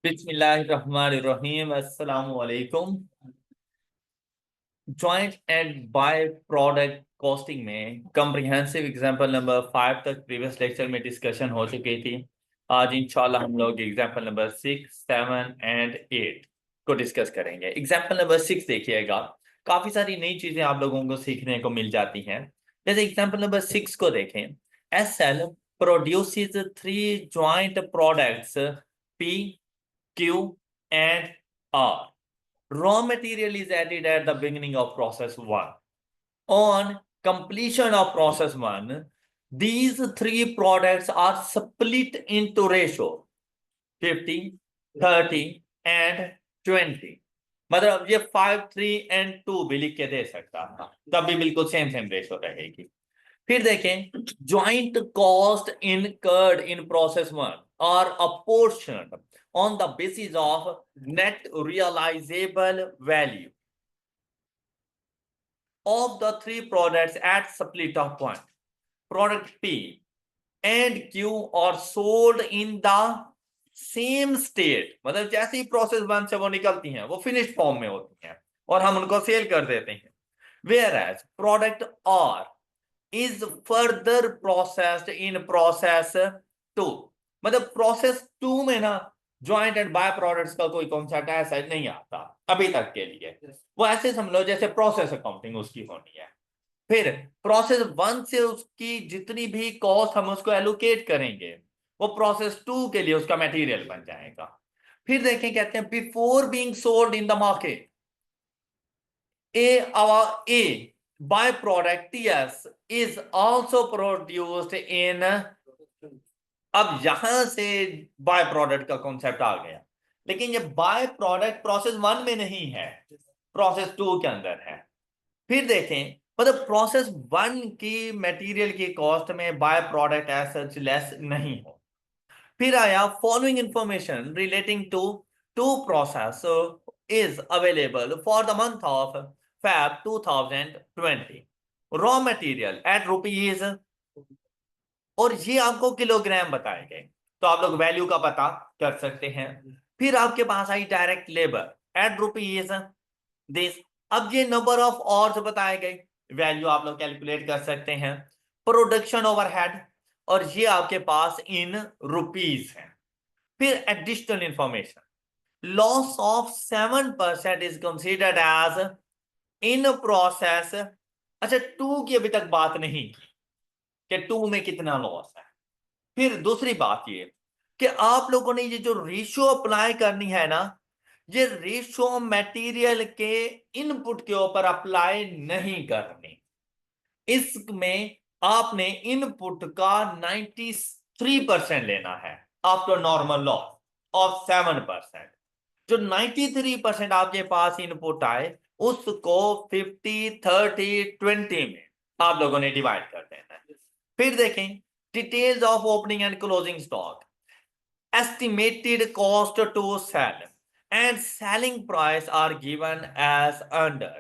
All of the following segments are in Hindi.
बिस्मिल्लाहिर्रहमानिर्रहीम अस्सलामु अलैकुम। Joint and by product costing में कम्प्रिहेंसिव एग्जांपल नंबर 5 तक प्रीवियस लेक्चर में डिस्कशन हो चुकी थी। आज इंशाल्लाह हम लोग एग्जांपल नंबर 6, 7 एंड 8 को डिस्कस करेंगे। एग्जांपल नंबर 6 देखिएगा, काफी सारी नई चीजें आप लोगों को सीखने को मिल जाती हैं। जैसे एग्जांपल नंबर 6 को देखें। SL produces 3 joint products P, Q and R. Raw material is added at the beginning of process 1. On completion of process 1, these 3 products are split into ratio 50, 30 and 20. मतलब ये 5, 3 and 2 भी लिख के दे सकता था, तब भी बिल्कुल सेम रेशो रहेगी। फिर देखें, joint cost incurred in process 1 are apportioned on the basis of net realizable value of the 3 products at split of point. Product P and Q are sold in the same state. मतलब जैसे ही प्रोसेस 1 से वो निकलती हैं वो फिनिश्ड फॉर्म में होती हैं और हम उनको सेल कर देते हैं। Whereas product R is further processed in process 2. मतलब प्रोसेस 2 में ना ज्वाइंट एंड बाय प्रोडक्ट्स का कोई कॉन्सेप्ट ऐसा नहीं आता अभी तक के लिए। वो ऐसे समझ लो जैसे प्रोसेस अकाउंटिंग उसकी होनी है। फिर प्रोसेस 1 से उसकी जितनी भी कॉस्ट हम उसको एलोकेट करेंगे वो प्रोसेस 2 के लिए उसका मटेरियल बन जाएगा। फिर देखें, कहते हैं before being sold in the market A byproduct TS is also produced in। अब यहां से बाय प्रोडक्ट का कॉन्सेप्ट आ गया, लेकिन ये बाय प्रोडक्ट प्रोसेस 1 में नहीं है, प्रोसेस 2 के अंदर है। फिर देखें, मतलब प्रोसेस 1 की मटेरियल की कॉस्ट में by product as such less नहीं हो। फिर आया following information relating to process is available for the month of Feb 2020। Raw material at rupees, और ये आपको किलोग्राम बताए गए, तो आप लोग वैल्यू का पता कर सकते हैं। फिर आपके पास आई direct labour at rupees this. अब ये नंबर ऑफ ऑर्स बताए गए, वैल्यू आप लोग कैलकुलेट कर सकते हैं। प्रोडक्शन ओवरहेड, और ये आपके पास इन रुपीज है। फिर additional information, loss of 7% is considered as in process. अच्छा, 2 की अभी तक बात नहीं की कि 2 में कितना लॉस है। फिर दूसरी बात ये कि आप लोगों ने ये जो रेशियो अप्लाई करनी है ना, ये रेशियो मटेरियल के इनपुट के ऊपर अप्लाई नहीं करनी। इसमें आपने इनपुट का 93% लेना है आफ्टर नॉर्मल लॉस ऑफ 7%। जो 93% आपके पास इनपुट आए उसको 50, 30, 20 में आप लोगों ने डिवाइड कर देना है। फिर देखें, details of opening and closing stock, estimated cost to sell and selling price are given as under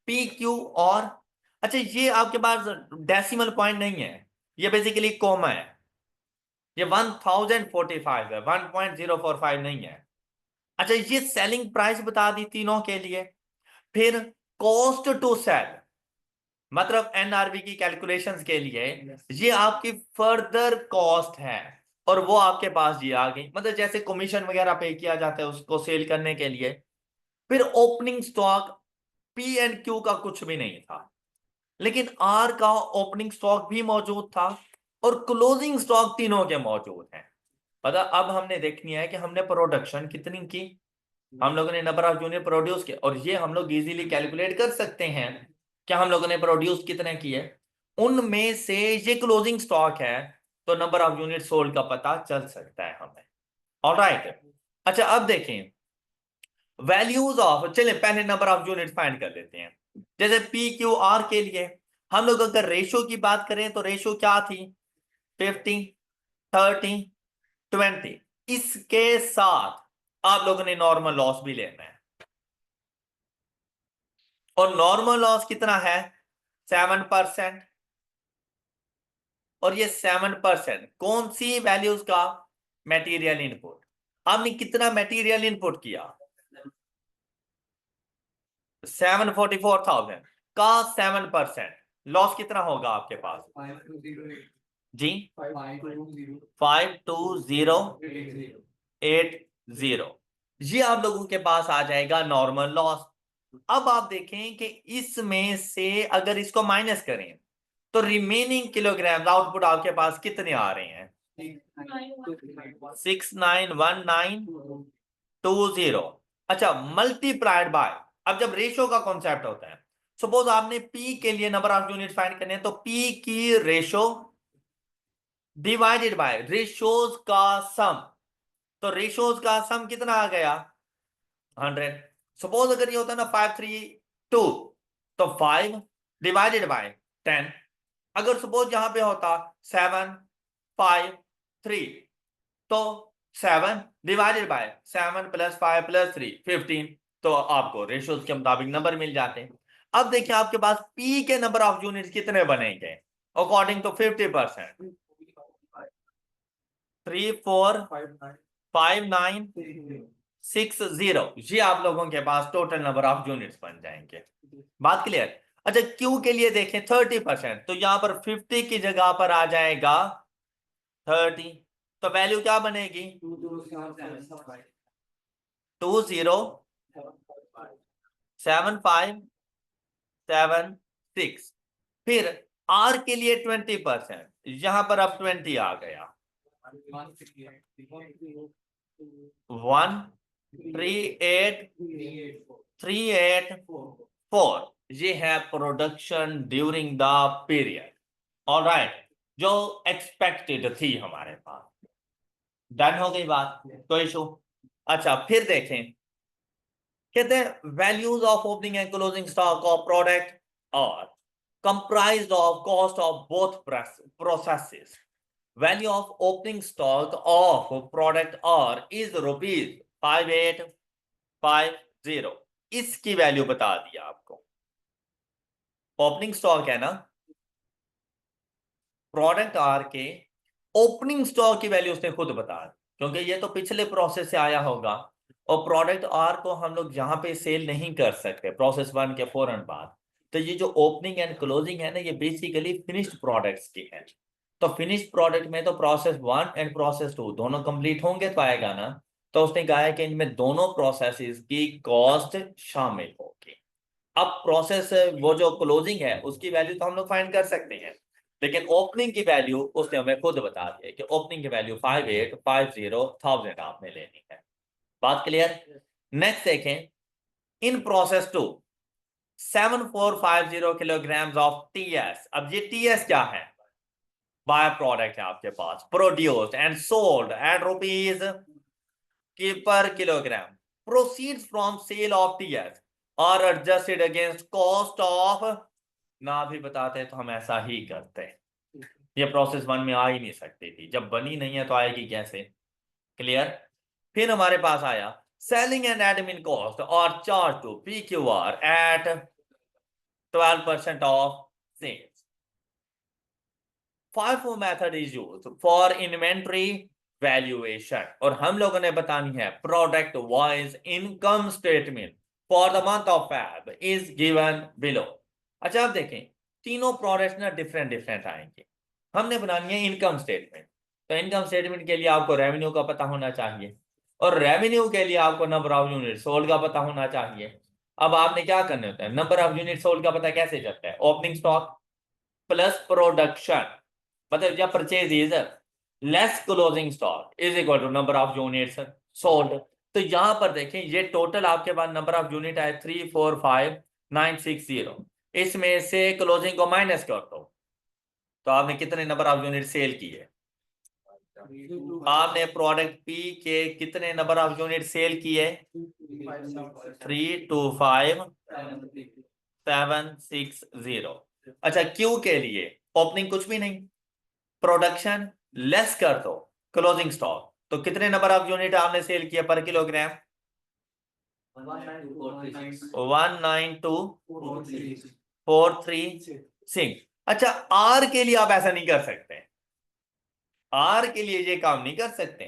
PQ। और अच्छा, ये आपके पास डेसिमल पॉइंट नहीं है, ये बेसिकली कॉमा है। ये 1045 है, 1.045 नहीं है। अच्छा, ये सेलिंग प्राइस बता दी तीनों के लिए। फिर कॉस्ट टू सेल, मतलब एनआरवी की कैलकुलेशंस के लिए ये आपकी फर्दर कॉस्ट है, और वो आपके पास ये आ गई, मतलब जैसे कमीशन वगैरह पे किया जाता है उसको सेल करने के लिए। फिर opening stock, P and Q का कुछ भी नहीं था, लेकिन आर का ओपनिंग स्टॉक भी मौजूद था और क्लोजिंग स्टॉक तीनों के मौजूद हैं। पता, अब हमने देखनी है कि हमने प्रोडक्शन कितनी की, हम लोगों ने नंबर ऑफ यूनिट प्रोड्यूस किया, और ये हम लोग इजीली कैलकुलेट कर सकते हैं कि हम लोगों ने प्रोड्यूस कितने किए। उनमें से ये क्लोजिंग स्टॉक है, तो नंबर ऑफ यूनिट सोल्ड का पता चल सकता है हमें। ऑलराइट। अच्छा, अब देखें वैल्यूज ऑफ, चलिए पहले नंबर ऑफ यूनिट फाइंड कर लेते हैं। जैसे पी क्यू आर के लिए हम लोग अगर रेशो की बात करें तो रेशो क्या थी, 50, 30, 20। इसके साथ आप लोगों ने नॉर्मल लॉस भी लेना है, और नॉर्मल लॉस कितना है, 7%। और ये 7% कौन सी वैल्यूज का, मटेरियल इनपुट। आपने कितना मटेरियल इनपुट किया? 744,000 का 7%, लॉस कितना होगा आपके पास? जी 52080, ये आप लोगों के पास आ जाएगा नॉर्मल लॉस। अब आप देखें कि इसमें से अगर इसको माइनस करें तो रिमेनिंग किलोग्राम आउटपुट आपके पास कितने आ रहे हैं? 691920। अच्छा, मल्टीप्लाइड बाय, अब जब रेशो का कॉन्सेप्ट होता है, सपोज आपने पी के लिए नंबर ऑफ यूनिट फाइंड करने हैं, तो पी की रेशो डिवाइडेड बाय रेशोज का सम। तो रेशोज का सम कितना आ गया? 100। सपोज अगर ये होता ना 532, तो 5 डिवाइडेड बाय 10। अगर सपोज यहां पे होता 753, तो 7 डिवाइडेड बाय 7 + 5 + 3 15, तो आपको रेशियोज के मुताबिक नंबर मिल जाते हैं। अब देखिए आपके पास पी के नंबर ऑफ यूनिट कितने बनेंगे अकॉर्डिंग टू 50%? 345960, ये आप लोगों के पास टोटल नंबर ऑफ यूनिट्स बन जाएंगे। बात क्लियर? अच्छा, क्यू के लिए देखें 30%, तो यहां पर 50 की जगह पर आ जाएगा 30, तो वैल्यू क्या बनेगी? 207576। फिर आर के लिए 20%, यहां पर अब 20 आ गया, 138384, ये है production during the period. Alright, जो एक्सपेक्टेड थी हमारे पास। डन हो गई बात, कोई इशू? अच्छा, फिर देखें, कहते हैं values of opening and closing stock of product और comprised of cost of both processes. Value of opening stock of product और इज ₹5850। इसकी वैल्यू बता दिया आपको। ओपनिंग स्टॉक है ना, प्रोडक्ट आर के ओपनिंग स्टॉक की वैल्यू उसने खुद बता दी, क्योंकि ये तो पिछले प्रोसेस से आया होगा, और प्रोडक्ट आर को हम लोग यहाँ पे सेल नहीं कर सकते प्रोसेस 1 के फौरन बाद। तो ये जो ओपनिंग एंड क्लोजिंग है ना, ये बेसिकली फिनिश्ड प्रोडक्ट्स की है। तो फिनिश्ड प्रोडक्ट में तो प्रोसेस 1 एंड प्रोसेस 2 दोनों कंप्लीट होंगे तो आएगा ना। तो उसने कहा है कि इनमें दोनों प्रोसेसेस की कॉस्ट शामिल होगी। अब प्रोसेस वो जो क्लोजिंग है उसकी वैल्यू तो हम लोग फाइंड कर सकते हैं, लेकिन ओपनिंग की वैल्यू उसने हमें खुद बता दिया कि ओपनिंग की वैल्यू 5850,000 आपने लेनी है। बात क्लियर? नेक्स्ट देखें, in process 2 7450 kilogram of TS. अब ये टीएस क्या है? बाय प्रोडक्ट है आपके पास, produced and sold at rupees की per kilogram. Proceeds from sale of TS और एडजस्टेड अगेंस्ट कॉस्ट ऑफ, ना भी बताते तो हम ऐसा ही करते। ये प्रोसेस 1 में आ ही नहीं सकती थी, जब बनी नहीं है तो आएगी कैसे? क्लियर? फिर हमारे पास आया सेलिंग एंड एडमिन कॉस्ट और charge to PQR at 12% of sales. FIFO method is used for inventory valuation, और हम लोगों ने बतानी है product wise income statement for the month of Feb is given below. अच्छा, आप देखें तीनों प्रोडक्ट्स ना डिफरेंट डिफरेंट आएंगे, हमने बनानी है इनकम स्टेटमेंट। तो इनकम स्टेटमेंट के लिए आपको रेवेन्यू का पता होना चाहिए, और रेवेन्यू के लिए आपको नंबर ऑफ यूनिट सोल्ड का पता होना चाहिए। अब आपने क्या करने होता है, नंबर ऑफ यूनिट सोल्ड का पता कैसे चलता है? ओपनिंग स्टॉक प्लस प्रोडक्शन, मतलब जब purchase is less closing stock is equal to number of units sold. तो यहां पर देखें ये टोटल आपके पास नंबर ऑफ यूनिट है 345960, इसमें से क्लोजिंग को माइनस कर दो, तो आपने कितने नंबर ऑफ यूनिट सेल किए? आपने प्रोडक्ट पी के कितने नंबर ऑफ यूनिट सेल किए? 325760। अच्छा, क्यू के लिए ओपनिंग कुछ भी नहीं, प्रोडक्शन लेस कर दो क्लोजिंग स्टॉक, तो कितने नंबर ऑफ यूनिट आपने सेल किया पर किलोग्राम? 192,436। अच्छा, आर के लिए आप ऐसा नहीं कर सकते, आर के लिए ये काम नहीं कर सकते,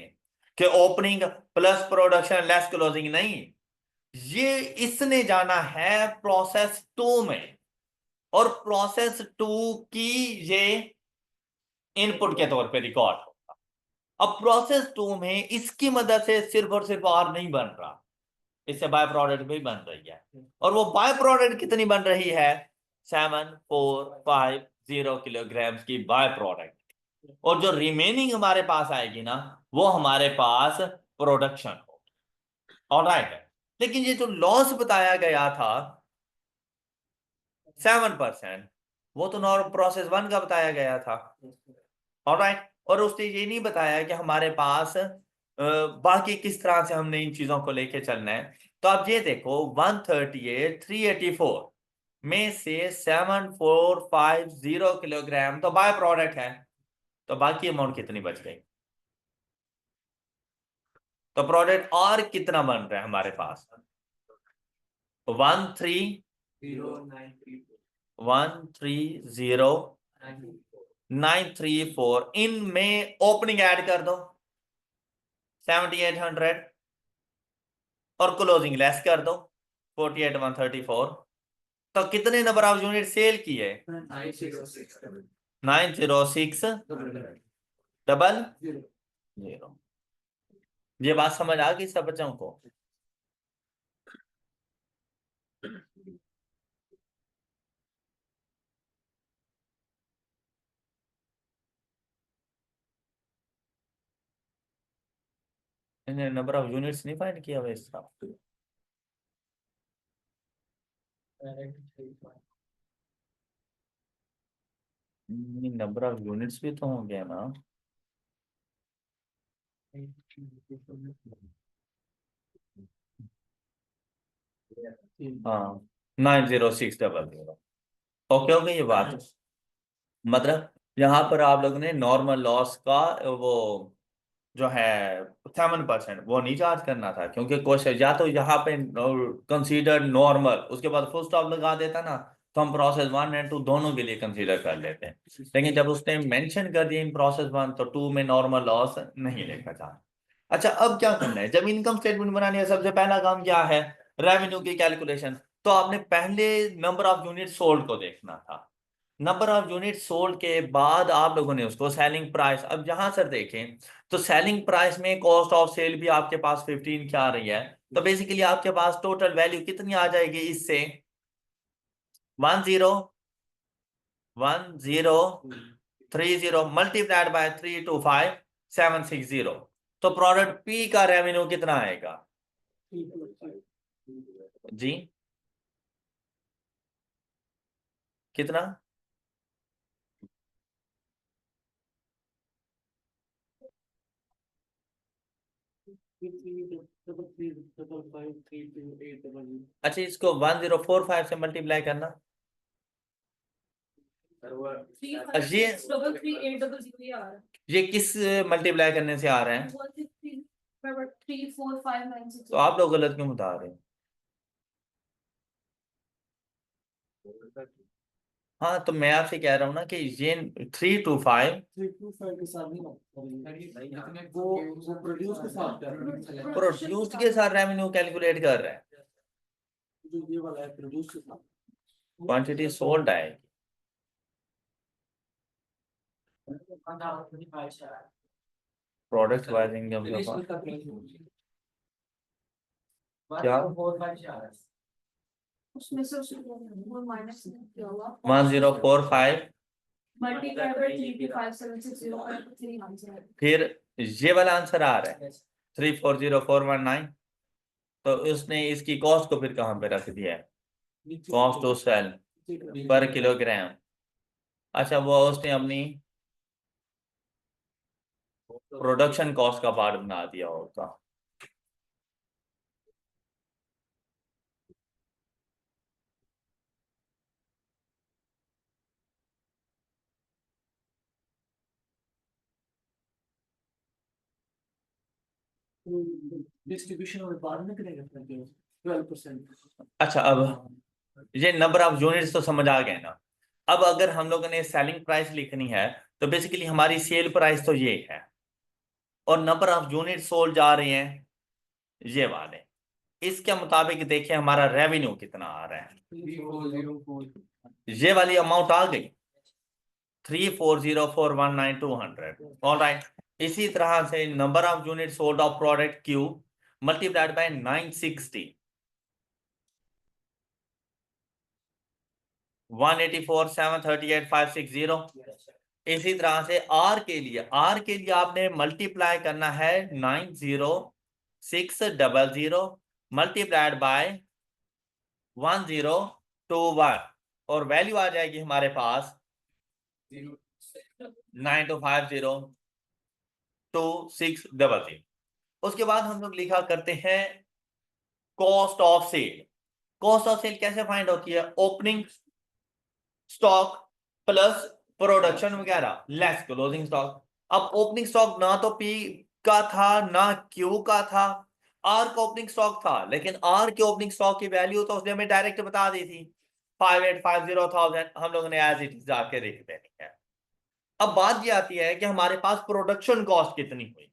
कि opening plus production less closing नहीं, ये इसने जाना है प्रोसेस 2 में, और प्रोसेस 2 की ये इनपुट के तौर पे रिकॉर्ड होगा। अब प्रोसेस 2 में इसकी मदद से सिर्फ और सिर्फ आर नहीं बन रहा, इससे बाय प्रोडक्ट भी बन रही है। और वो बाय प्रोडक्ट कितनी बन रही है? 7450 किलोग्राम की बाय प्रोडक्ट। और जो रिमेनिंग हमारे पास आएगी ना, वो हमारे पास प्रोडक्शन हो। ऑलराइट, लेकिन ये जो लॉस बताया गया था 7%, वो तो नॉर्मल प्रोसेस 1 का बताया गया था। ऑलराइट, और उसने ये नहीं बताया कि हमारे पास बाकी किस तरह से हमने इन चीजों को लेके चलना है। तो आप ये देखो 138 384 में से 7450 किलोग्राम तो बाय प्रोडक्ट है, तो बाकी अमाउंट कितनी बच गई? तो प्रोडक्ट और कितना बन रहा है हमारे पास? 130,934, इनमें ओपनिंग ऐड कर दो 7800 और क्लोजिंग लेस कर दो 48,134। तो कितने नंबर ऑफ यूनिट सेल किए? 906,000। ये बात समझ आ गई सब बच्चों को? नंबर ऑफ यूनिट्स नहीं फाइंड किया हुआ इसका? नंबर ऑफ यूनिट्स भी तो होंगे ना। हाँ, 90600। ओके हो गई ये बात? मतलब यहाँ पर आप लोगों ने नॉर्मल लॉस का वो जो है 7% वो नहीं चार्ज करना था, क्योंकि क्वेश्चन या तो यहाँ पे कंसीडर नॉर्मल, उसके बाद फुल स्टॉप लगा देता ना, तो हम प्रोसेस 1 एंड 2 दोनों के लिए कंसीडर कर लेते हैं। लेकिन जब उसने मेंशन कर दिया इन प्रोसेस 1, तो 2 में नॉर्मल लॉस नहीं लेकर जा। अच्छा, अब क्या करना है? जब इनकम स्टेटमेंट बनानी है, सबसे पहला काम क्या है? रेवेन्यू की कैलकुलेशन। तो आपने पहले नंबर ऑफ यूनिट सोल्ड को देखना था। नंबर ऑफ यूनिट सोल्ड के बाद आप लोगों ने उसको सेलिंग प्राइस, अब जहां सर देखें तो सेलिंग प्राइस में कॉस्ट ऑफ सेल भी आपके पास 15 क्या आ रही है, तो बेसिकली आपके पास टोटल वैल्यू कितनी आ जाएगी इससे? 101030 मल्टीप्लाइड बाय 325760। तो प्रोडक्ट पी का रेवेन्यू कितना आएगा जी? कितना? अच्छा, इसको 1045 से मल्टीप्लाई करना। ये किस मल्टीप्लाई करने से आ रहे हैं? तो आप लोग गलत क्यों बता रहे हैं? हाँ, तो मैं आपसे कह रहा हूँ ना कि ये 325 प्रोड्यूस्ड के साथ रेवेन्यू कैलकुलेट कर रहे हैं, क्वांटिटी सोल्ड आएगी। प्रोडक्ट वाइज इनकम क्या? उसमें से 1045 फिर ये वाला आंसर आ रहा है 340419। तो उसने इसकी कॉस्ट को फिर कहाँ पे रख दिया है? कॉस्ट टू सेल पर किलोग्राम। अच्छा, वो उसने अपनी प्रोडक्शन कॉस्ट का पार्ट बना दिया होगा। डिस्ट्रीब्यूशन और बाद में करेंगे 12%। अच्छा, अब ये नंबर ऑफ यूनिट्स तो समझ आ गए ना। अब अगर हम लोगों ने सेलिंग प्राइस लिखनी है, तो बेसिकली हमारी सेल प्राइस तो ये है। और नंबर ऑफ यूनिट सोल्ड जा रहे हैं ये वाले। इसके मुताबिक देखिए हमारा रेवेन्यू कितना आ रहा है। 3404 ये वाली अमाउंट आ गई 340419200। ऑलराइट, इसी तरह से number of unit sold off product Q multiplied by 960 184,738,560। इसी तरह से आर के लिए आपने मल्टीप्लाई करना है 90600 मल्टीप्लाइड बाय 1021 और वैल्यू आ जाएगी हमारे पास 92502600। उसके बाद हम लोग लिखा करते हैं cost of sale. Cost of sale कैसे फाइंड होती है? ओपनिंग स्टॉक प्लस प्रोडक्शन वगैरह लेस क्लोजिंग स्टॉक। अब ओपनिंग स्टॉक ना तो पी का था ना क्यू का था, आर का ओपनिंग स्टॉक था, लेकिन आर के ओपनिंग स्टॉक की वैल्यू तो उसने हमें डायरेक्ट बता दी थी 5850,000। हम लोगों ने एज इट इज आके लिख देनी है। अब बात ये आती है कि हमारे पास प्रोडक्शन कॉस्ट कितनी हुई।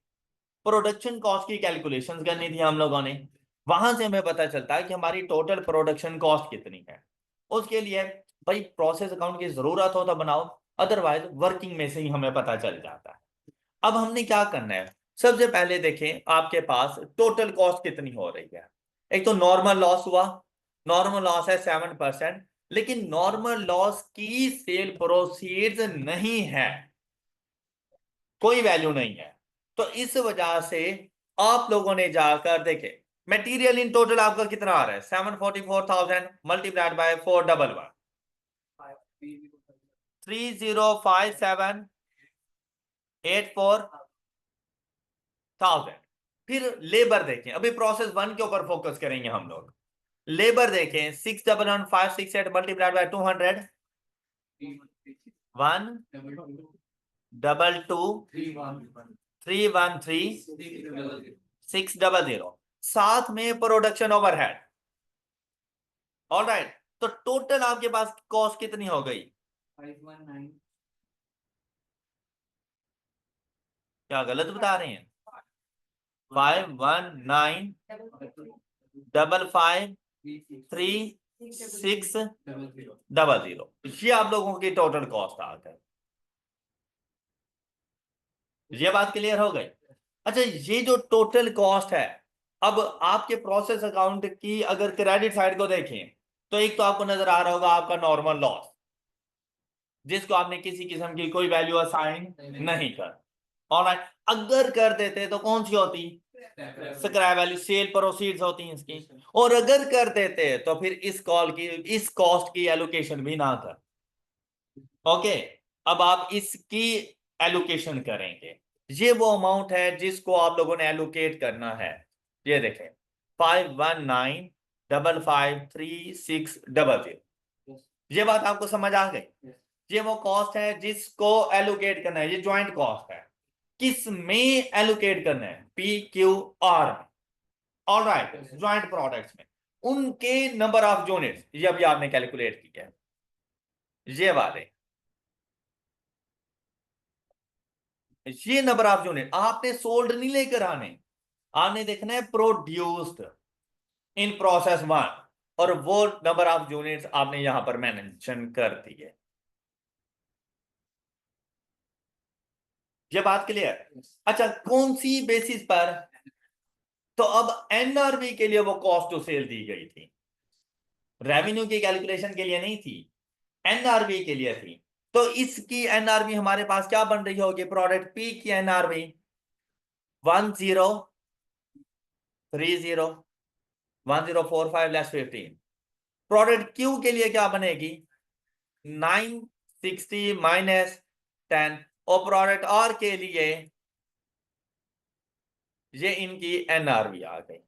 प्रोडक्शन कॉस्ट की कैलकुलेशंस करनी थी हम लोगों ने। वहां से हमें पता चलता है कि हमारी टोटल प्रोडक्शन कॉस्ट कितनी है। उसके लिए भाई प्रोसेस अकाउंट की जरूरत हो तो बनाओ, अदरवाइज वर्किंग में से ही हमें पता चल जाता है। अब हमने क्या करना है? सबसे पहले देखें आपके पास टोटल कॉस्ट कितनी हो रही है। एक तो नॉर्मल लॉस हुआ, नॉर्मल लॉस है 7%, लेकिन नॉर्मल लॉस की सेल प्रोसीड्स नहीं है, कोई वैल्यू नहीं है। तो इस वजह से आप लोगों ने जाकर देखे मटेरियल इन टोटल आपका कितना आ रहा है 744,000 मल्टीप्लाइड बाय 411 305784,000। फिर लेबर देखें, अभी प्रोसेस 1 के ऊपर फोकस करेंगे हम लोग। लेबर देखें 611,568 मल्टीप्लाइड बाय 200 122313600 साथ में प्रोडक्शन ओवरहेड। ऑलराइट, तो टोटल आपके पास कॉस्ट कितनी हो गई? 519 क्या गलत बता रहे हैं? 519553600। ये आप लोगों की टोटल कॉस्ट आ गई। ये बात क्लियर हो गई? अच्छा, ये जो टोटल कॉस्ट है, अब आपके प्रोसेस अकाउंट की अगर क्रेडिट साइड को देखें तो एक तो आपको नजर आ रहा होगा आपका नॉर्मल लॉस, जिसको आपने किसी किस्म की कोई वैल्यू असाइन नहीं कर। ऑलराइट, अगर कर देते तो कौन सी होती? स्क्रैप वैल्यू, सेल प्रोसीड्स होती हैं इसकी। और अगर कर देते तो फिर इस कॉस्ट की एलोकेशन भी ना कर। ओके, अब आप इसकी एलोकेशन करेंगे। ये वो अमाउंट है जिसको आप लोगों ने एलोकेट करना है। ये देखें 519553600। ये बात आपको समझ आ गई? ये वो कॉस्ट है जिसको एलोकेट करना है, ये ज्वाइंट कॉस्ट है। किस में एलोकेट करना है? पी क्यू आर में। ऑलराइट, ज्वाइंट प्रोडक्ट्स में उनके नंबर ऑफ यूनिट्स ये अभी आपने कैलकुलेट किया है। ये वाले ये नंबर ऑफ यूनिट आपने सोल्ड नहीं लेकर आने, आपने देखना है प्रोड्यूस्ड इन प्रोसेस 1, और वो नंबर ऑफ यूनिट्स आपने यहां पर मेंशन कर दी है। ये बात क्लियर? अच्छा, कौन सी बेसिस पर? तो अब एनआरवी के लिए वो कॉस्ट टू सेल दी गई थी, रेवेन्यू की कैलकुलेशन के लिए नहीं थी, एनआरवी के लिए थी। तो इसकी एनआरवी हमारे पास क्या बन रही होगी? प्रोडक्ट पी की एनआरवी 1030 लेस 15। प्रोडक्ट क्यू के लिए क्या बनेगी? 960 माइनस 10। और प्रोडक्ट आर के लिए ये इनकी एनआरवी आ गई।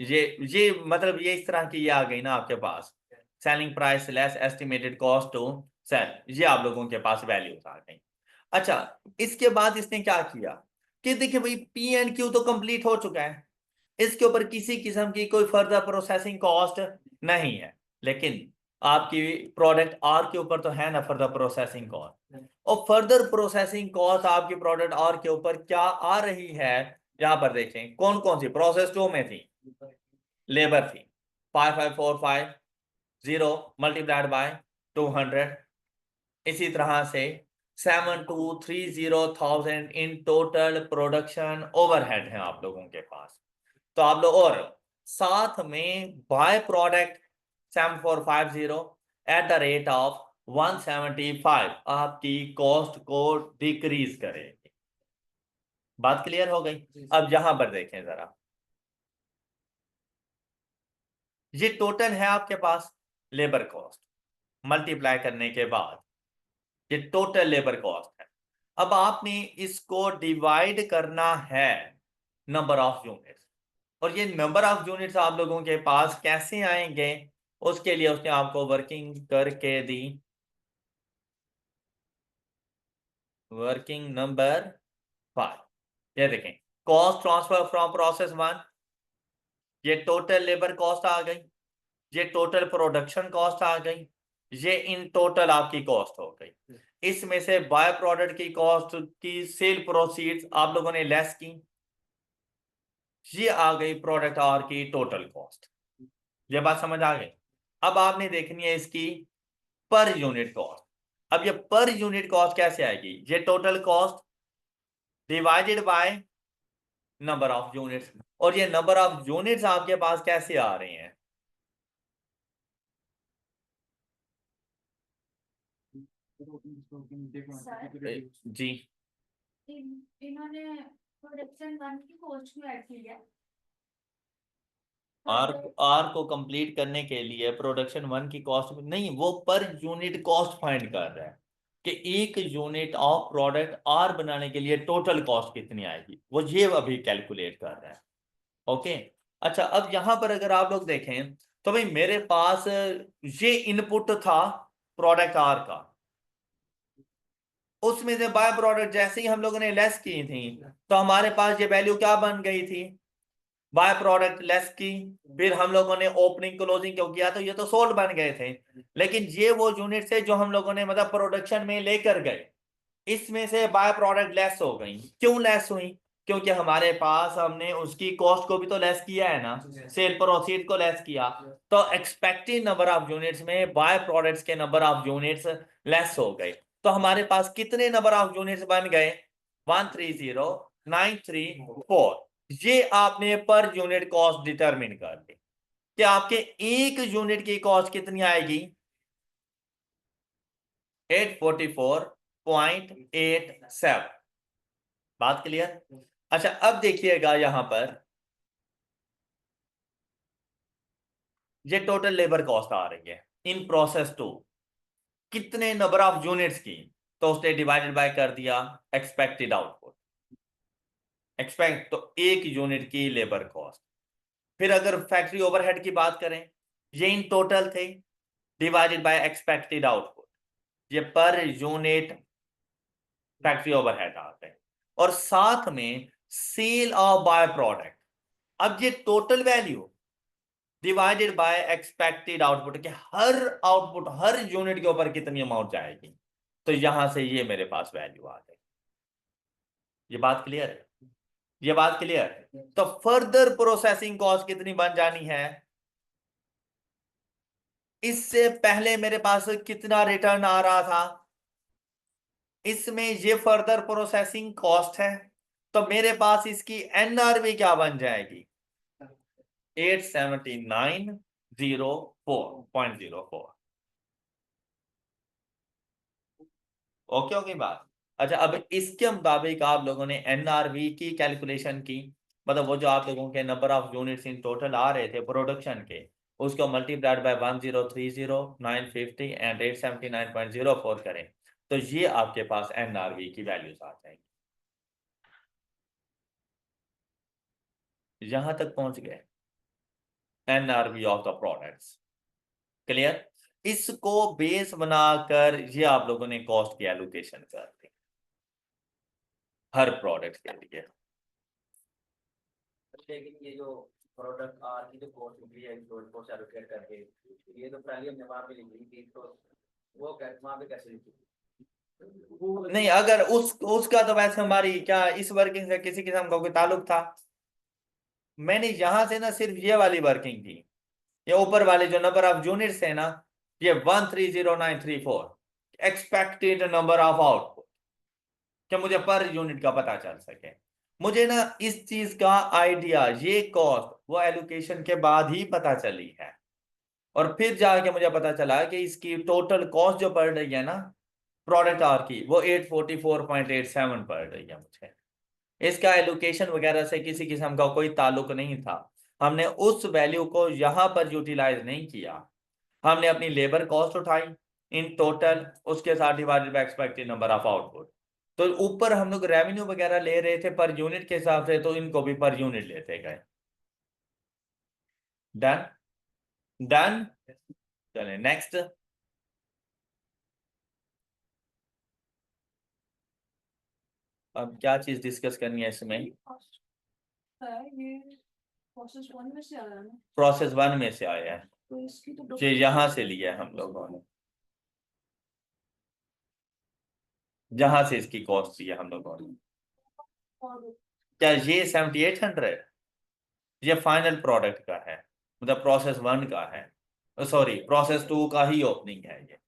ये मतलब ये इस तरह की ये आ गई ना आपके पास, selling price less estimated cost to sell, ये आप लोगों के पास वैल्यूज आ गई। अच्छा, इसके बाद इसने क्या किया कि देखिए भाई पी एंड क्यू तो कंप्लीट हो चुका है, इसके ऊपर किसी किस्म की कोई फर्दर प्रोसेसिंग कॉस्ट नहीं है। लेकिन आपकी प्रोडक्ट आर के ऊपर तो है ना फर्दर प्रोसेसिंग कॉस्ट, और फर्दर प्रोसेसिंग कॉस्ट आपकी प्रोडक्ट आर के ऊपर क्या आ रही है, यहां पर देखें कौन कौन सी प्रोसेस 2 में थी, लेबर थी 5545 मल्टीप्लाइड बाय 200, इसी तरह से 7230,000 इन टोटल प्रोडक्शन ओवरहेड है आप लोगों के पास। तो आप लोग और साथ में by product 7450 at the rate of 175 आपकी कॉस्ट को डिक्रीज करेगी। बात क्लियर हो गई? अब यहां पर देखें जरा, ये टोटल है आपके पास लेबर कॉस्ट मल्टीप्लाई करने के बाद, ये टोटल लेबर कॉस्ट है। अब आपने इसको डिवाइड करना है नंबर ऑफ यूनिट्स, और ये नंबर ऑफ यूनिट्स आप लोगों के पास कैसे आएंगे, उसके लिए उसने आपको वर्किंग करके दी, वर्किंग नंबर 5। ये देखें, कॉस्ट ट्रांसफर फ्रॉम प्रोसेस 1, ये टोटल लेबर कॉस्ट आ गई, ये टोटल प्रोडक्शन कॉस्ट आ गई, ये इन टोटल आपकी कॉस्ट हो गई। इसमें से बाय प्रोडक्ट की कॉस्ट की सेल प्रोसीड्स आप लोगों ने लेस की, ये आ गई प्रोडक्ट आर की टोटल कॉस्ट। ये बात समझ आ गई? अब आपने देखनी है इसकी पर यूनिट कॉस्ट। अब ये पर यूनिट कॉस्ट कैसे आएगी, ये total cost divided by number of units, और ये नंबर ऑफ यूनिट्स आपके पास कैसे आ रहे हैं, जी इन्होंने प्रोडक्शन 1 की कॉस्ट में ऐड किया, आर को कंप्लीट करने के लिए प्रोडक्शन 1 की कॉस्ट नहीं, वो पर यूनिट कॉस्ट फाइंड कर रहा है कि एक यूनिट ऑफ प्रोडक्ट आर बनाने के लिए टोटल कॉस्ट कितनी आएगी, वो ये अभी कैलकुलेट कर रहा है। ओके, अच्छा अब यहां पर अगर आप लोग देखें तो भाई मेरे पास ये इनपुट था प्रोडक्ट आर का, उसमें से बाय प्रोडक्ट जैसे ही हम लोगों ने लेस की थी तो हमारे पास ये वैल्यू क्या बन गई थी, बाय प्रोडक्ट लेस की, फिर हम लोगों ने ओपनिंग क्लोजिंग क्यों किया, तो ये तो सोल्ड बन गए थे। लेकिन ये वो यूनिट से जो हम लोगों ने मतलब प्रोडक्शन में लेकर गए, इसमें से बाय प्रोडक्ट लेस हो गई। क्यों लेस हुई? क्योंकि हमारे पास हमने उसकी कॉस्ट को भी तो लेस किया है ना, सेल प्रोसीड को लेस किया, तो एक्सपेक्टेड नंबर ऑफ यूनिट्स में बाय प्रोडक्ट्स के नंबर ऑफ यूनिट्स लेस हो गए। तो हमारे पास कितने नंबर ऑफ यूनिट्स बन गए, 130934। ये आपने पर यूनिट कॉस्ट डिटरमिन कर दी कि आपके एक यूनिट की कॉस्ट कितनी आएगी, 844.87। बात क्लियर? अच्छा अब देखिएगा यहां पर ये टोटल लेबर कॉस्ट आ रही है इन प्रोसेस 2, कितने नंबर ऑफ यूनिट्स की, तो उसने डिवाइडेड बाय कर दिया एक्सपेक्टेड आउटपुट, एक्सपेक्ट तो एक यूनिट की लेबर कॉस्ट। फिर अगर फैक्ट्री ओवरहेड की बात करें, ये इन टोटल थे डिवाइडेड बाय एक्सपेक्टेड आउटपुट, ये पर यूनिट फैक्ट्री ओवरहेड आते हैं, और साथ में सेल ऑफ बाय प्रोडक्ट। अब ये total value divided by expected output के हर आउटपुट हर यूनिट के ऊपर कितनी अमाउंट जाएगी, तो यहां से ये मेरे पास वैल्यू आ गई। ये बात क्लियर है? ये बात क्लियर है? तो फर्दर प्रोसेसिंग कॉस्ट कितनी बन जानी है, इससे पहले मेरे पास कितना रिटर्न आ रहा था, इसमें ये फर्दर प्रोसेसिंग कॉस्ट है, तो मेरे पास इसकी एनआरवी क्या बन जाएगी, 87904.04। ओके ओके बात। अच्छा अब इसके मुताबिक आप लोगों ने एनआरवी की कैलकुलेशन की, मतलब वो जो आप लोगों के number of units in total आ रहे थे प्रोडक्शन के, उसको मल्टीप्लाइड बाय 1030,950 एंड 879.04 करें, तो ये आपके पास एनआरवी की वैल्यूज आ जाएंगी। यहां तक पहुंच गए, NRV of the products. Clear? इसको बेस बनाकर ये आप लोगों ने कॉस्ट की एलोकेशन कर दी हर प्रोडक्ट के लिए। लेकिन ये जो प्रोडक्ट आर की जो कॉस्ट निकली है लोड कॉस्ट एलोकेट करके, ये तो पहले हमने वहां पे लिख ली थी, तो वो वहां पे कैसे लिखी? नहीं, अगर उसका तो वैसे हमारी क्या इस वर्किंग से किसी किस्म का कोई ताल्लुक था? मैंने यहां से ना सिर्फ ये वाली वर्किंग की, ये ऊपर वाले जो नंबर ऑफ यूनिट्स है ना, ये 130934 एक्सपेक्टेड नंबर ऑफ आउटपुट, क्या मुझे पर यूनिट का पता चल सके। मुझे ना इस चीज का आइडिया, ये कॉस्ट वो एलोकेशन के बाद ही पता चली है, और फिर जाके मुझे पता चला कि इसकी टोटल कॉस्ट जो पड़ रही है ना प्रोडक्ट आर की, वो 844.87 पड़ रही है मुझे। इसका एलोकेशन वगैरह से किसी किस्म का कोई ताल्लुक नहीं था। हमने उस वैल्यू को यहां पर यूटिलाइज नहीं किया, हमने अपनी लेबर कॉस्ट उठाई इन टोटल, उसके साथ divided by expected number of output. तो ऊपर हम लोग रेवेन्यू वगैरह ले रहे थे पर यूनिट के हिसाब से, तो इनको भी पर यूनिट लेते गए। Done done. चले नेक्स्ट। अब क्या चीज डिस्कस करनी है इसमें? ये प्रोसेस 1 में से आया है ना, प्रोसेस 1 में से आया है, तो इसकी तो ये यहां से लिया है हम लोगों ने, जहां से इसकी कॉस्ट ली है हम लोगों ने। क्या ये 7800 ये फाइनल प्रोडक्ट का है, मतलब प्रोसेस 1 का है, सॉरी प्रोसेस 2 का ही ओपनिंग है ये।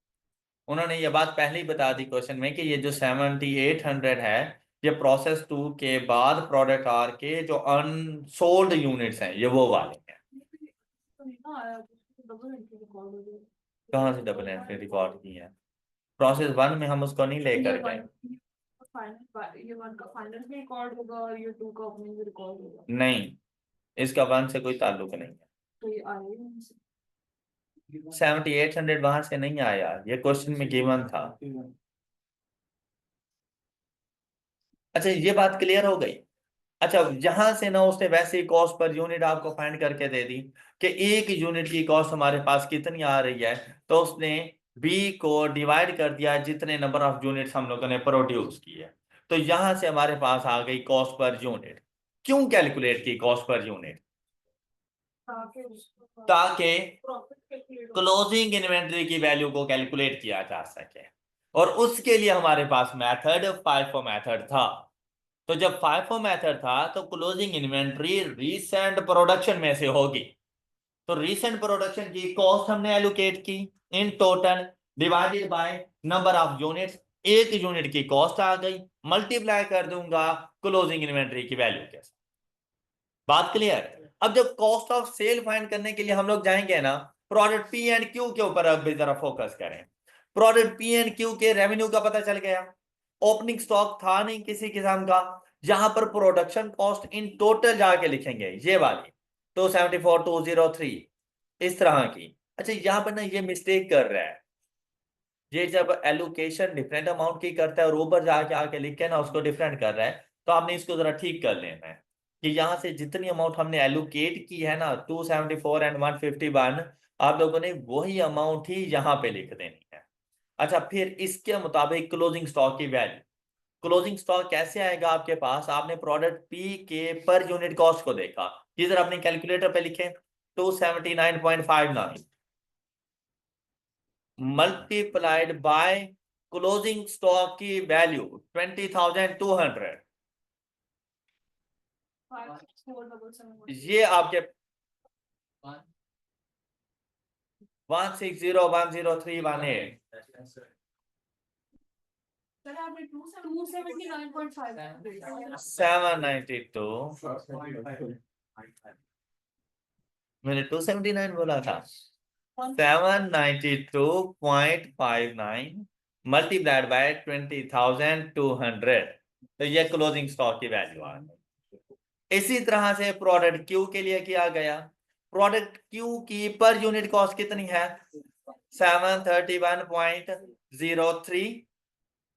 उन्होंने ये बात पहले ही बता दी क्वेश्चन में कि ये जो 7800 है ये प्रोसेस 2 के बाद प्रोडक्ट आर के जो अनसोल्ड यूनिट्स हैं ये वो वाले हैं। तो नहीं ना आया, डबल एंट्री रिकॉर्ड हो गई। कहाँ से डबल एंट्री रिकॉर्ड की है? प्रोसेस 1 में हम उसको नहीं लेकर गए। फाइनल, ये 1 का फाइनल भी रिकॉर्ड होगा और ये 2 का ओपनिंग भी रिकॉर्ड होगा, नहीं, इसका 1 से कोई ताल्लुक नहीं है। तो ये आया ही नहीं से। 7800 वहां से नहीं आया, ये क्वेश्चन में गिवन था। अच्छा, ये बात क्लियर हो गई। अच्छा, यहां से ना उसने वैसे ही कॉस्ट पर यूनिट आपको फाइंड करके दे दी कि एक यूनिट की कॉस्ट हमारे पास कितनी आ रही है, तो उसने बी को डिवाइड कर दिया जितने नंबर ऑफ यूनिट्स हम लोगों ने प्रोड्यूस किए। तो यहां से हमारे पास आ गई कॉस्ट पर यूनिट। क्यों कैलकुलेट की कॉस्ट पर यूनिट? ताकि प्रॉफिट कैलकुलेट क्लोजिंग इन्वेंटरी की वैल्यू को कैलकुलेट किया जा सके, और उसके लिए हमारे पास मेथड FIFO मेथड था। तो जब FIFO मेथड था तो क्लोजिंग इन्वेंटरी रीसेंट प्रोडक्शन में से होगी, तो रीसेंट प्रोडक्शन की कॉस्ट हमने एलोकेट की in total divided by number of units. एक यूनिट की कॉस्ट आ गई, मल्टीप्लाई कर दूंगा क्लोजिंग इन्वेंटरी की वैल्यू के साथ। बात क्लियर? अब जब कॉस्ट ऑफ सेल फाइंड करने के लिए हम लोग जाएंगे ना, प्रोडक्ट पी एंड क्यू के ऊपर अब भी जरा फोकस करें। प्रोडक्ट पी एंड क्यू के रेवेन्यू का पता चल गया, ओपनिंग स्टॉक था नहीं किसी किस्म का, जहां पर प्रोडक्शन कॉस्ट इन टोटल जाके लिखेंगे ये वाली 274203 इस तरह की। अच्छा, यहां पर ना ये मिस्टेक कर रहा है, ये जब एलोकेशन डिफरेंट अमाउंट की करता है और ऊपर जाके आके लिख के ना उसको डिफरेंट कर रहा है, तो आपने इसको जरा ठीक कर लेना है कि यहां से जितनी अमाउंट हमने एलोकेट की है ना 274 एंड 151, आप लोगों ने वही अमाउंट ही यहाँ पे लिख देनी है। अच्छा, फिर इसके मुताबिक क्लोजिंग स्टॉक की वैल्यू, क्लोजिंग स्टॉक कैसे आएगा आपके पास? आपने प्रोडक्ट पी के पर यूनिट कॉस्ट को देखा, इधर अपने कैलकुलेटर पे लिखे 279.59 मल्टीप्लाइड बाय क्लोजिंग स्टॉक की वैल्यू 20,200। 56477 ये आपके 160103118 सर आपने 279.5 792, मैंने 279 बोला था। 792.59 मल्टीप्लाइड बाय 20,200, तो ये क्लोजिंग स्टॉक की वैल्यू आ गई। इसी तरह से प्रोडक्ट क्यू के लिए किया गया। प्रोडक्ट क्यू की पर यूनिट कॉस्ट कितनी है? 731.03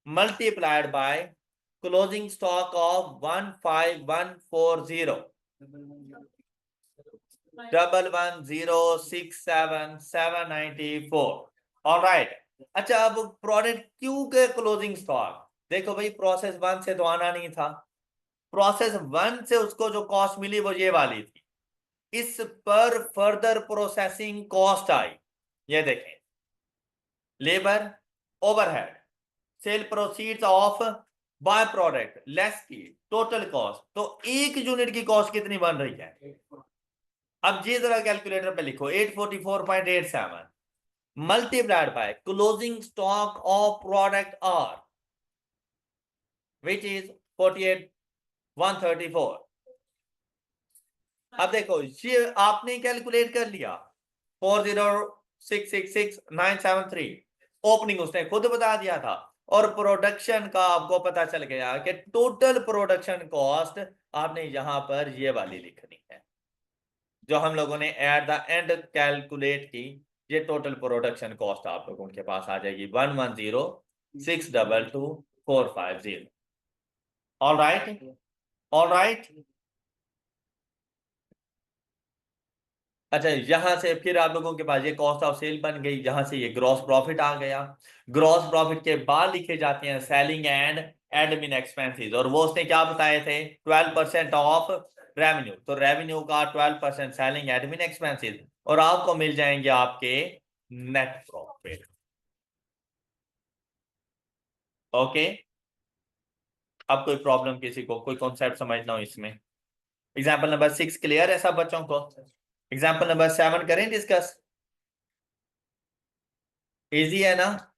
multiplied by closing stock of 15140 11067,794। Alright. अच्छा, अब प्रोडक्ट क्यू के क्लोजिंग स्टॉक देखो भाई, प्रोसेस 1 से तो आना नहीं था, प्रोसेस 1 से उसको जो कॉस्ट मिली वो ये वाली थी इस पर फर्दर प्रोसेसिंग कॉस्ट आई, ये देखें, labour, overhead, sale proceeds of by product less की टोटल कॉस्ट, तो एक यूनिट की कॉस्ट कितनी बन रही है? अब ये जरा कैलकुलेटर पे लिखो, 844.87 multiplied by closing stock of product R which is 48,134। अब देखो ये आपने कैलकुलेट कर लिया, 40,666,973 ओपनिंग उसने खुद बता दिया था, और प्रोडक्शन का आपको पता चल गया कि टोटल प्रोडक्शन कॉस्ट आपने यहां पर ये वाली लिखनी है जो हम लोगों ने एट द एंड कैलकुलेट की। ये टोटल प्रोडक्शन कॉस्ट आप लोगों के पास आ जाएगी 110,622,450। All right, all right. अच्छा, यहां से फिर आप लोगों के पास ये कॉस्ट ऑफ सेल बन गई, यहां से ये ग्रॉस प्रॉफिट आ गया। ग्रॉस प्रॉफिट के बाद लिखे जाते हैं सेलिंग एंड एडमिन एक्सपेंसेस, और वो उसने क्या बताए थे? 12% ऑफ रेवेन्यू। तो रेवेन्यू का 12% सेलिंग एडमिन एक्सपेंसेस, और आपको मिल जाएंगे आपके नेट प्रॉफिट। ओके, अब कोई प्रॉब्लम किसी को, कोई कॉन्सेप्ट समझना हो इसमें? एग्जाम्पल नंबर 6 क्लियर है सब बच्चों को? एग्जाम्पल नंबर 7 करें डिस्कस, इजी है ना?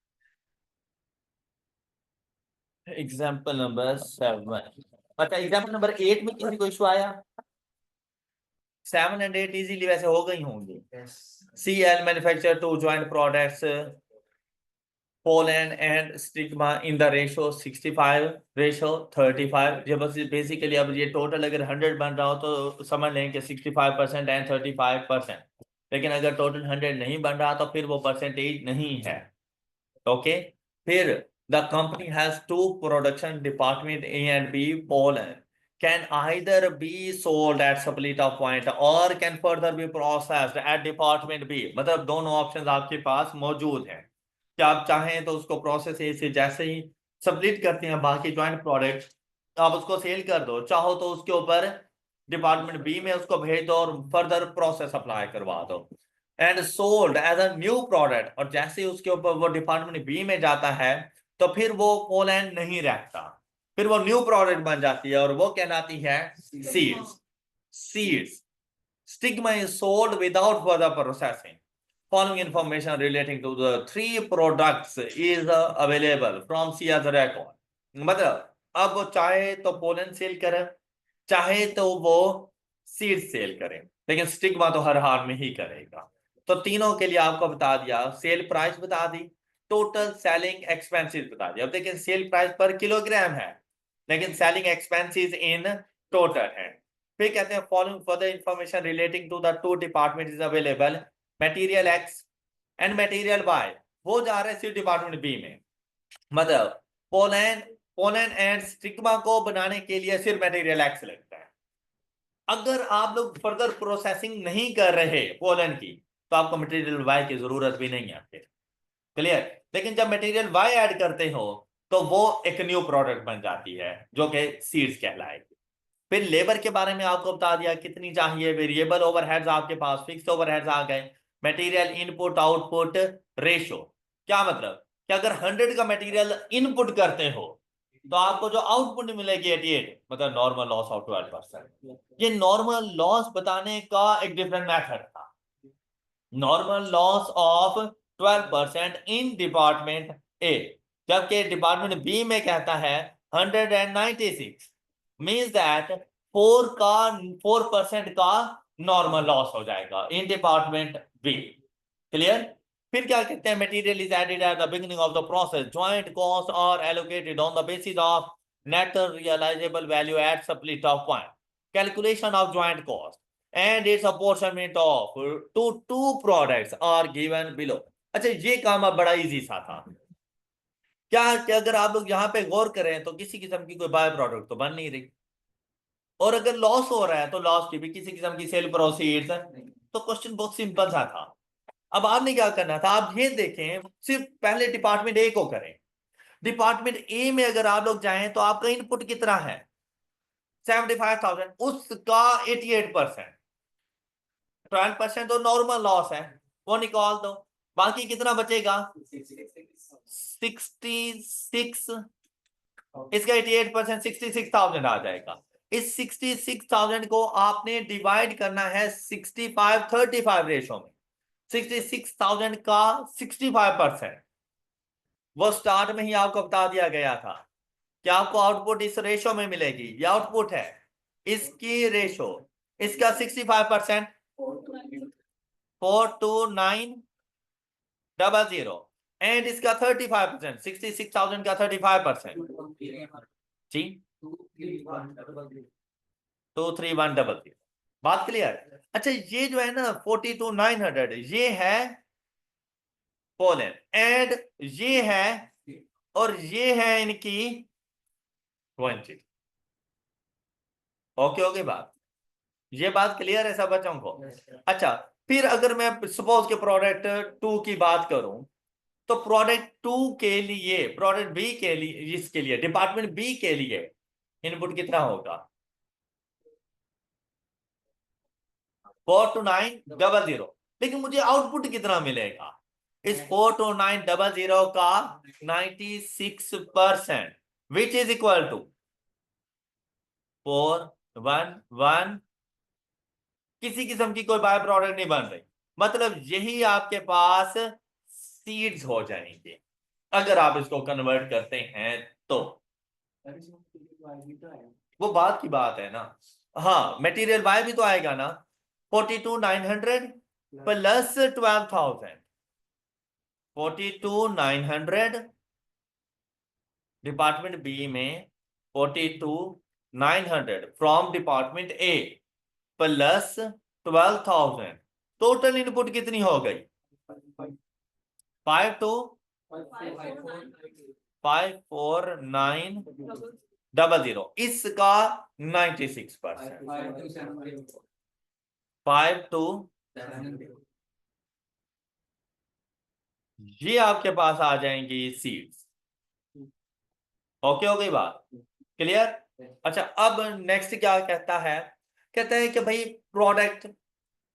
Example number 7। अच्छा, एग्जाम्पल नंबर 8 में किसी को इशू आया? 7 एंड 8 इजीली वैसे हो गई होंगी। CL manufacture 2 joint products Poland and stigma in the ratio 65:35। ये बस बेसिकली अब ये टोटल अगर 100 बन रहा हो तो समझ लें कि 65% एंड 35%, लेकिन अगर टोटल 100 नहीं बन रहा तो फिर वो परसेंटेज नहीं है। ओके, फिर the company has 2 production department A and B Poland can either be sold at split of point or can further be processed at department B। मतलब दोनों ऑप्शंस आपके पास मौजूद हैं कि आप चाहें तो उसको प्रोसेस ए से जैसे ही स्प्लिट करते हैं बाकी ज्वाइंट प्रोडक्ट आप उसको सेल कर दो, चाहो तो उसके ऊपर डिपार्टमेंट बी में उसको भेज दो और फर्दर प्रोसेस अप्लाई करवा दो। And sold as a new product, और जैसे उसके ऊपर वो डिपार्टमेंट बी में जाता है तो फिर वो पोलैंड नहीं रहता, फिर वो न्यू प्रोडक्ट बन जाती है और वो कहलाती है seeds. Seeds stigma is sold without further processing. Following information relating to the 3 products is available from C as a record। मतलब अब वो चाहे तो पोलन सेल करे, चाहे तो वो सीड सेल करे, लेकिन स्टिग्मा तो हर हाल में ही करेगा। तो तीनों के लिए आपको बता दिया, सेल प्राइस बता दी, टोटल सेलिंग एक्सपेंसेस बता दिया। अब देखिए सेल प्राइस पर किलोग्राम है लेकिन सेलिंग एक्सपेंसेस इन टोटल है। फिर कहते हैं following further information relating to the 2 department is available. Material X and material Y, वो जा रहे हैं सी डिपार्टमेंट बी में। मतलब पोलैंड एंड स्टिग्मा को बनाने के लिए सिर्फ मटेरियल X लगता है। अगर आप लोग फर्दर प्रोसेसिंग नहीं कर रहे पोलैंड की तो आपको मटेरियल Y की जरूरत भी नहीं है फिर। क्लियर? लेकिन जब मटेरियल Y ऐड करते हो तो वो एक न्यू प्रोडक्ट बन जाती है जो कि सीड्स कहलाएगी। फिर लेबर के बारे में आपको बता दिया कितनी चाहिए, वेरिएबल ओवरहेड्स आपके पास, फिक्स्ड ओवरहेड्स आ गए। मटेरियल इनपुट आउटपुट रेशो, क्या मतलब कि अगर 100 का मटेरियल इनपुट करते हो तो आपको जो आउटपुट मिलेगी 88, मतलब नॉर्मल लॉस ऑफ 12%। ये नॉर्मल लॉस बताने का एक डिफरेंट मेथड था। Normal loss of 12% in department A, जबकि डिपार्टमेंट बी में कहता है 196, मीन्स दैट 4% का नॉर्मल लॉस हो जाएगा इन डिपार्टमेंट बी। क्लियर? फिर क्या कहते हैं, material is added at the beginning of the process, joint cost are allocated on the basis of net realisable value at split off point, calculation of joint cost and its apportionment of to 2 products are given below। अच्छा, ये काम अब बड़ा इजी सा था क्या कि अगर आप लोग यहाँ पे गौर करें तो किसी किस्म की कोई बाय प्रोडक्ट तो बन नहीं रही, और अगर लॉस हो रहा है तो लॉस की भी किसी किस्म की सेल प्रोसीड्स, तो क्वेश्चन बहुत सिंपल सा था। अब आपने क्या करना था, आप ये देखें सिर्फ पहले डिपार्टमेंट ए को करें। डिपार्टमेंट ए में अगर आप लोग जाएं तो आपका इनपुट कितना है 75,000, उसका 88%। 12% तो नॉर्मल लॉस है, वो निकाल दो। बाकी कितना बचेगा? 66, इसका 88% 66,000 आ जाएगा। इस 66,000 को आपने डिवाइड करना है 65-35 रेशो में। 66,000 का 65%, वो स्टार्ट में ही आपको बता दिया गया था कि आपको आउटपुट इस रेशो में मिलेगी। ये आउटपुट है, इसकी रेशो, इसका 65% 42900 एंड इसका 35%, 66,000 का 35%, जी 23100। बात क्लियर? अच्छा, ये जो है ना 42,900, ये है पोलन, एंड ये है, और ये है इनकी क्वांटिटी। ओके ओके, बात, ये बात क्लियर है सब बच्चों को? अच्छा, फिर अगर मैं सपोज के प्रोडक्ट 2 की बात करूं, तो प्रोडक्ट 2 के लिए, प्रोडक्ट बी के लिए, इसके लिए डिपार्टमेंट बी के लिए इनपुट कितना होगा? 42900। लेकिन मुझे आउटपुट कितना मिलेगा? इस 42900 का 96%, विच इज इक्वल टू 411। किसी किस्म की कोई बाय प्रोडक्ट नहीं बन रही, मतलब यही आपके पास सीड्स हो जाएंगे अगर आप इसको कन्वर्ट करते हैं तो। वो बात की बात है ना। हाँ, मटेरियल बाय भी तो आएगा ना। 42,900 प्लस 12,000, 42,900 डिपार्टमेंट बी में 42,900 from department A plus 12,000, total input कितनी हो गई? 54,900, इसका 96%, 52, ये आपके पास आ जाएंगी सीड्स। ओके हो गई बात? क्लियर? अच्छा, अब नेक्स्ट क्या कहता है? कहता है कि भाई प्रोडक्ट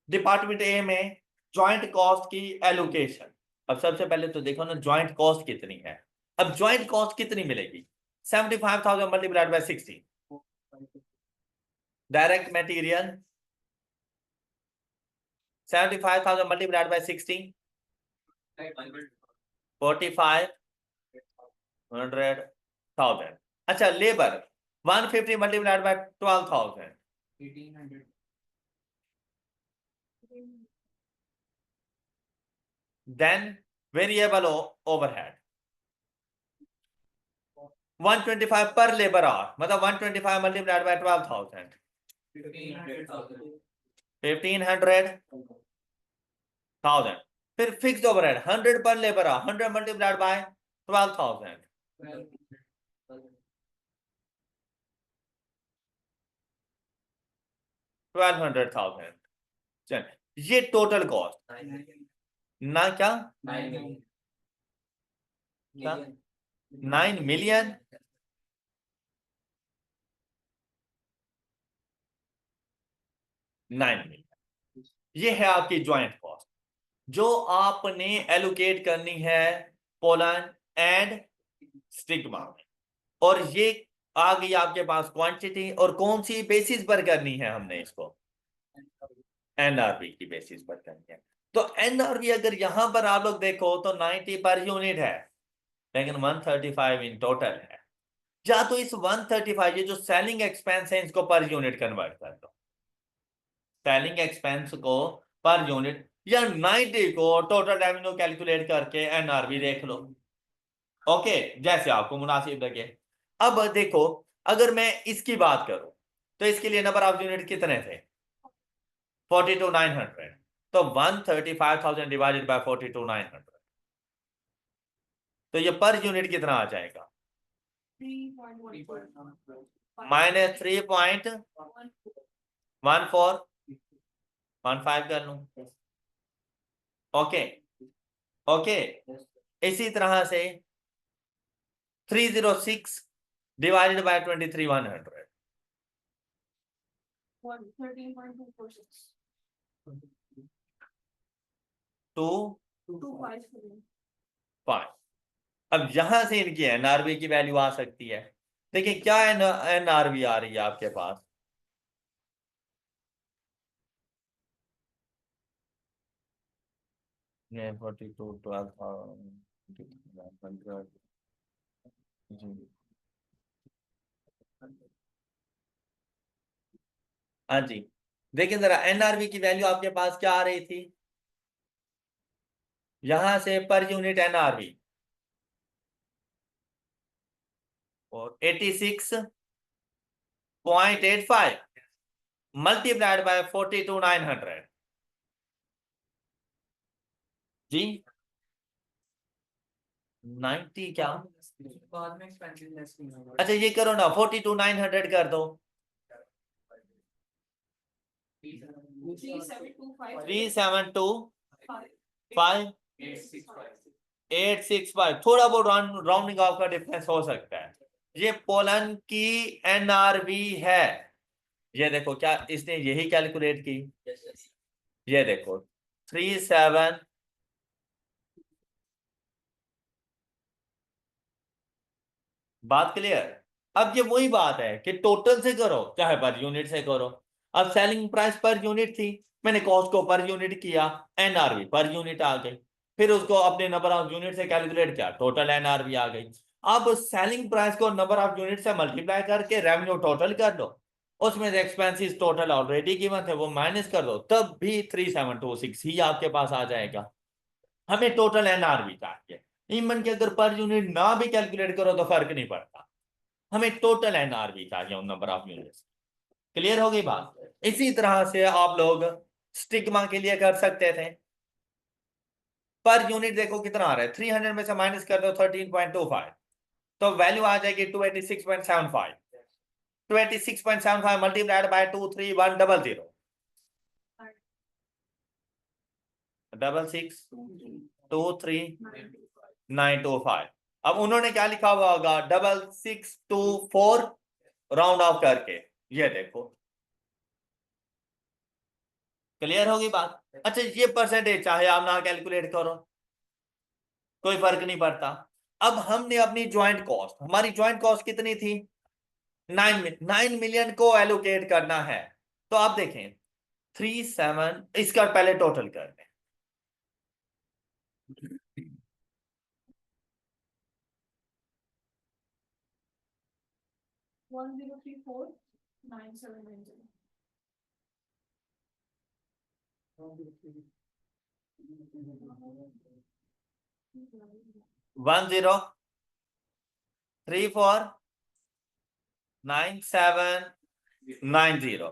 डिपार्टमेंट ए में जॉइंट कॉस्ट की एलोकेशन। अब सबसे पहले तो देखो ना जॉइंट कॉस्ट कितनी है। अब जॉइंट कॉस्ट कितनी मिलेगी? 75,000 multiplied by 60। Direct material 75,000 multiplied by 60, 45,100,000। अच्छा, labour 150 multiplied by 12,000, 1800 then variable overhead 125 per labor hour, मतलब 125 मल्टीप्लाइड बाय 12,000, 1500,000। फिर फिक्स्ड ओवरहेड 100 पर लेबर आवर, 100 मल्टीप्लाइड बाय 12,000, 1200,000। चल, ये टोटल कॉस्ट ना क्या? 9 मिलियन। ये है आपकी ज्वाइंट कॉस्ट जो आपने एलोकेट करनी है पोलन एंड स्टिग्मा में। और ये आ गई आपके पास क्वांटिटी, और कौन सी बेसिस पर करनी है हमने इसको? एनआरबी की बेसिस पर करनी है। तो एनआरबी अगर यहां पर आप लोग देखो तो 90 पर यूनिट है, लेकिन 135 इन टोटल है। या तो इस 135, ये जो सेलिंग एक्सपेंस है, इसको पर यूनिट कन्वर्ट कर दो, सेलिंग एक्सपेंस को पर यूनिट, या 90 को टोटल रेवेन्यू कैलकुलेट करके एनआरबी देख लो। ओके, जैसे आपको मुनासिब लगे। अब देखो, अगर मैं इसकी बात करूं तो इसके लिए नंबर ऑफ यूनिट कितने थे? 42,900। तो 135,000 डिवाइडेड बाय 42,900, तो ये पर यूनिट कितना आ जाएगा? माइनस 3.1415 कर लूं। ओके ओके, इसी तरह से 306 डिवाइडेड बाय 23,100, 2 254. 5। अब यहां से इनकी एनआरवी की वैल्यू आ सकती है। देखिए क्या एनआरवी आ रही है आपके पास, ये 42 12 हाँ जी। देखिए जरा एनआरवी की वैल्यू आपके पास क्या आ रही थी, यहां से पर यूनिट एनआरवी और 86.85 मल्टीप्लाइड बाय 42,900 जी 90 क्या, बाद में expenses less नहीं होगा। अच्छा ये करो ना 42,900 कर दो, 3725. 3725 865, थोड़ा बहुत राउंडिंग ऑफ का डिफरेंस हो सकता है। ये पोलैंड की एनआरवी है, ये देखो क्या इसने यही कैलकुलेट की, ये देखो 37, बात क्लियर। अब ये वही बात है कि टोटल से करो चाहे पर यूनिट से करो। अब सेलिंग प्राइस पर यूनिट थी, मैंने कॉस्ट को पर यूनिट किया, एनआरवी पर यूनिट आ गई, फिर उसको अपने नंबर ऑफ यूनिट से कैलकुलेट किया, टोटल एनआरवी आ गई। अब सेलिंग प्राइस को नंबर ऑफ यूनिट से मल्टीप्लाई करके रेवेन्यू टोटल कर लो, उसमें से एक्सपेंसेस टोटल ऑलरेडी गिवन थे वो माइनस कर दो, तब भी 3726 ही आपके पास आ जाएगा। हमें टोटल एनआरवी चाहिए, इवन के अगर पर यूनिट ना भी कैलकुलेट करो तो फर्क नहीं पड़ता, हमें टोटल एनआरवी चाहिए उन नंबर ऑफ यूनिट्स। क्लियर हो गई बात। इसी तरह से आप लोग स्टिग्मा के लिए कर सकते थे, पर यूनिट देखो कितना आ रहा है, 300 में से माइनस कर दो 13.25, तो वैल्यू आ जाएगी 286.75, 286.75 मल्टीप्लाइड बाय 23100 66925। अब उन्होंने क्या लिखा हुआ होगा 6624 राउंड ऑफ करके, ये देखो क्लियर होगी बात। अच्छा ये परसेंटेज चाहे आप ना कैलकुलेट करो कोई फर्क नहीं पड़ता। अब हमने अपनी ज्वाइंट कॉस्ट, हमारी ज्वाइंट कॉस्ट कितनी थी 9 मिलियन को एलोकेट करना है, तो आप देखें 37 इसका पहले टोटल कर दें, 1034,9790. 10349790।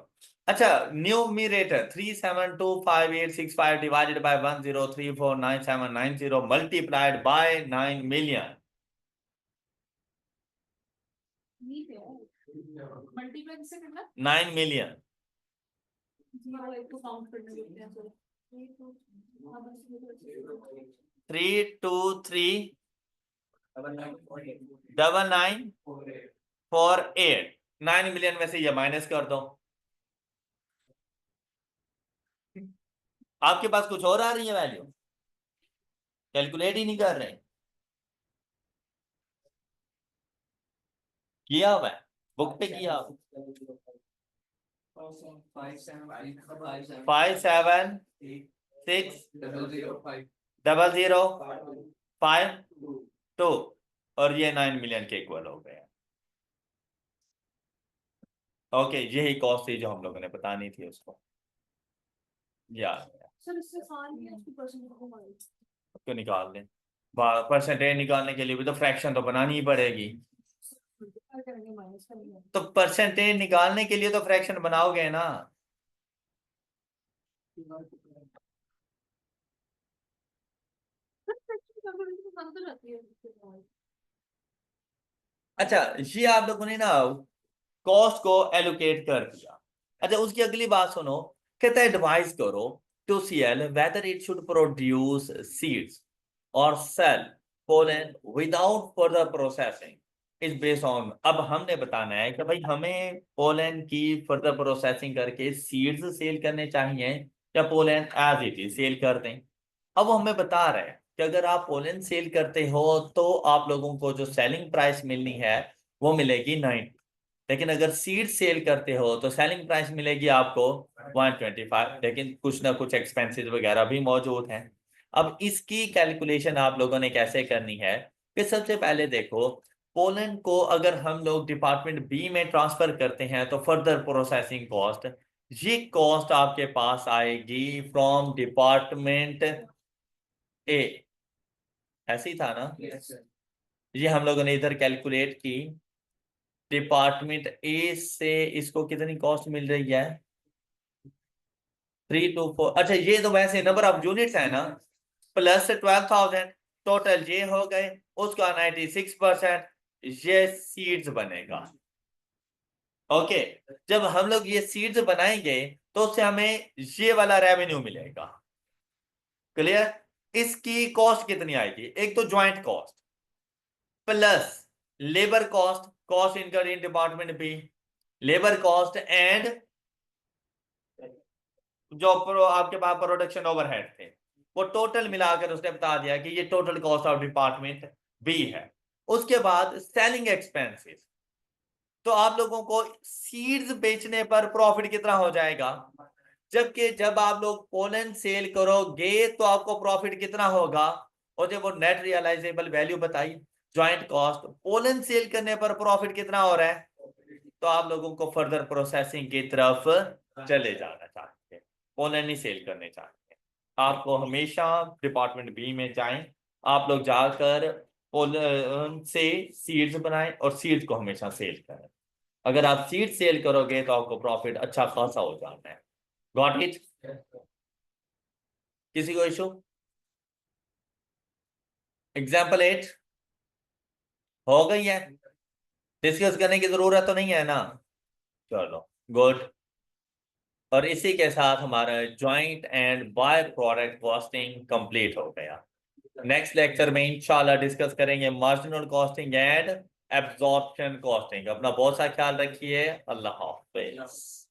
अच्छा numerator 3725865 divided by 10349790 multiplied by 9 million. Multiply किससे करना? 9 मिलियन। जीरो एक को काउंट करने देते हैं सर। 3239948, 9 मिलियन में से ये माइनस कर दो, आपके पास कुछ और आ रही है वैल्यू, कैलकुलेट ही नहीं कर रहे, किया हुआ है बुक पे किया हुआ 576005 और ये 9 मिलियन के इक्वल हो गया। ओके यही कॉस्ट थी जो हम लोगों ने बतानी थी उसको, यार सर इससे आसान है इसकी परसेंट को मालूम उसको निकाल दें, परसेंटेज निकालने के लिए भी तो फ्रैक्शन तो बनानी ही पड़ेगी, करेंगे माइनस करेंगे तो परसेंटेज निकालने के लिए तो फ्रैक्शन बनाओगे ना। अच्छा ये आप लोगों ने ना कॉस्ट को एलोकेट कर दिया। अच्छा उसकी अगली बात सुनो, कहता है एडवाइस करो to CL whether it should produce seeds और sell pollen without further processing is based on. अब हमने बताना है कि भाई हमें पोलन की फर्दर प्रोसेसिंग करके सीड्स सेल करने चाहिए या pollen as it is sell कर दें। अब वो हमें बता रहे हैं कि अगर आप पोलन सेल करते हो तो आप लोगों को जो सेलिंग प्राइस मिलनी है वो मिलेगी 90, लेकिन अगर सीड सेल करते हो तो सेलिंग प्राइस मिलेगी आपको 125, लेकिन कुछ ना कुछ एक्सपेंसेस वगैरह भी मौजूद हैं। अब इसकी कैलकुलेशन आप लोगों ने कैसे करनी है कि सबसे पहले देखो, पोलैंड को अगर हम लोग डिपार्टमेंट बी में ट्रांसफर करते हैं तो फर्दर प्रोसेसिंग कॉस्ट, ये कॉस्ट आपके पास आएगी फ्रॉम डिपार्टमेंट ए। ऐसे ही था ना, Yes, sir. ये हम लोगों ने इधर कैलकुलेट की। डिपार्टमेंट ए से इसको कितनी कॉस्ट मिल रही है 324। अच्छा ये तो वैसे नंबर ऑफ यूनिट्स है ना, प्लस 12,000 टोटल ये हो गए, उसका 96% ये सीड्स बनेगा। ओके, जब हम लोग ये सीड्स बनाएंगे तो उससे हमें ये वाला रेवेन्यू मिलेगा। क्लियर? इसकी कॉस्ट कितनी आएगी, एक तो joint cost plus labour cost, cost incurred in department B, labour cost and जो आपके पास प्रोडक्शन ओवरहेड थे, वो टोटल मिलाकर उसने बता दिया कि ये total cost of department B है। उसके बाद सेलिंग एक्सपेंसेस, तो आप लोगों को सीड्स बेचने पर प्रॉफिट कितना हो जाएगा, जबकि जब आप लोग पोलन सेल करोगे तो आपको प्रॉफिट कितना होगा, और जब वो नेट रियलाइजेबल वैल्यू बताई ज्वाइंट कॉस्ट, पोलन सेल करने पर प्रॉफिट कितना हो रहा है, तो आप लोगों को फर्दर प्रोसेसिंग की तरफ चले जाना चाहिए, पोलन नहीं सेल करने चाहिए। आपको हमेशा डिपार्टमेंट बी में जाएं, आप लोग जाकर पोलन से सीड्स बनाएं और सीड्स को हमेशा सेल करें। अगर आप सीड सेल करोगे तो आपको प्रॉफिट अच्छा खासा हो जाता है। Got it? किसी को इशू? एग्जाम्पल 8 हो गई है, डिस्कस करने की जरूरत तो नहीं है ना? चलो गुड। और इसी के साथ हमारा joint and by product costing complete हो गया। नेक्स्ट लेक्चर में इंशाल्लाह डिस्कस करेंगे marginal costing and absorption costing. अपना बहुत सा ख्याल रखिए। अल्लाह हाफिज।